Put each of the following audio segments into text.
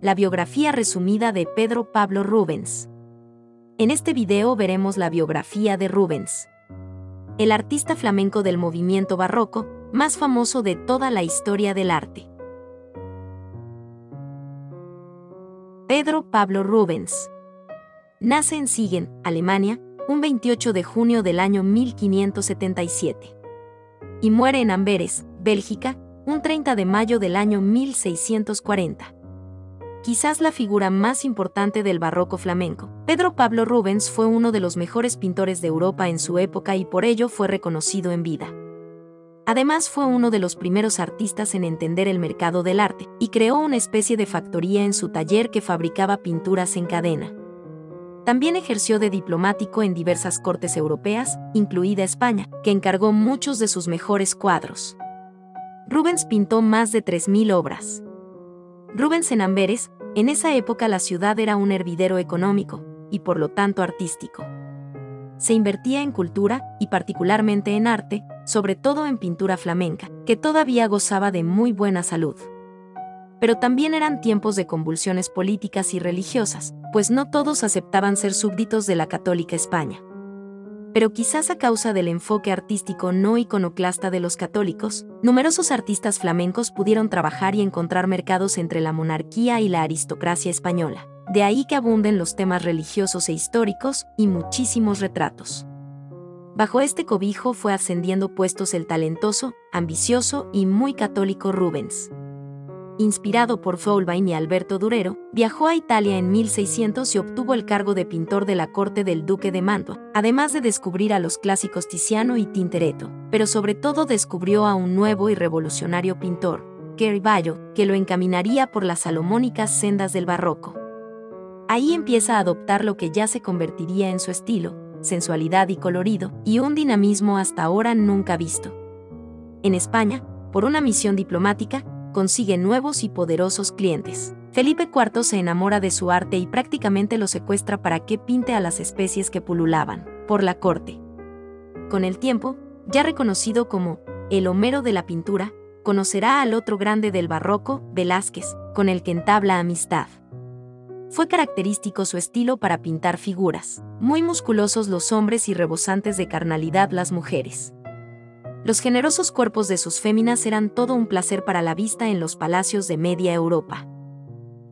la biografía resumida de Pedro Pablo Rubens. En este video veremos la biografía de Rubens, el artista flamenco del movimiento barroco más famoso de toda la historia del arte. Pedro Pablo Rubens nace en Siegen, Alemania, un 28 de junio del año 1577 y muere en Amberes, Bélgica, un 30 de mayo del año 1640. Quizás la figura más importante del barroco flamenco, Pedro Pablo Rubens fue uno de los mejores pintores de Europa en su época y por ello fue reconocido en vida. Además fue uno de los primeros artistas en entender el mercado del arte y creó una especie de factoría en su taller que fabricaba pinturas en cadena. También ejerció de diplomático en diversas cortes europeas, incluida España, que encargó muchos de sus mejores cuadros. Rubens pintó más de 3.000 obras. Rubens en Amberes, en esa época la ciudad era un hervidero económico, y por lo tanto artístico. Se invertía en cultura, y particularmente en arte, sobre todo en pintura flamenca, que todavía gozaba de muy buena salud. Pero también eran tiempos de convulsiones políticas y religiosas, pues no todos aceptaban ser súbditos de la católica España. Pero quizás a causa del enfoque artístico no iconoclasta de los católicos, numerosos artistas flamencos pudieron trabajar y encontrar mercados entre la monarquía y la aristocracia española. De ahí que abunden los temas religiosos e históricos y muchísimos retratos. Bajo este cobijo fue ascendiendo puestos el talentoso, ambicioso y muy católico Rubens. Inspirado por Holbein y Alberto Durero, viajó a Italia en 1600 y obtuvo el cargo de pintor de la corte del duque de Mantua, además de descubrir a los clásicos Tiziano y Tintoretto, pero sobre todo descubrió a un nuevo y revolucionario pintor, Caravaggio, que lo encaminaría por las salomónicas sendas del barroco. Ahí empieza a adoptar lo que ya se convertiría en su estilo, sensualidad y colorido, y un dinamismo hasta ahora nunca visto. En España, por una misión diplomática, consigue nuevos y poderosos clientes. Felipe IV se enamora de su arte y prácticamente lo secuestra para que pinte a las especies que pululaban por la corte. Con el tiempo, ya reconocido como el Homero de la pintura, conocerá al otro grande del barroco, Velázquez, con el que entabla amistad. Fue característico su estilo para pintar figuras, muy musculosos los hombres y rebosantes de carnalidad las mujeres. Los generosos cuerpos de sus féminas eran todo un placer para la vista en los palacios de media Europa.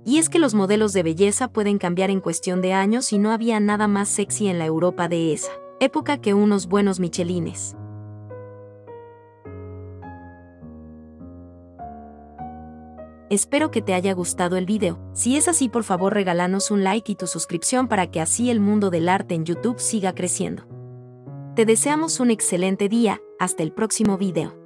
Y es que los modelos de belleza pueden cambiar en cuestión de años y no había nada más sexy en la Europa de esa época que unos buenos michelines. Espero que te haya gustado el video. Si es así, por favor regálanos un like y tu suscripción para que así el mundo del arte en YouTube siga creciendo. Te deseamos un excelente día, hasta el próximo video.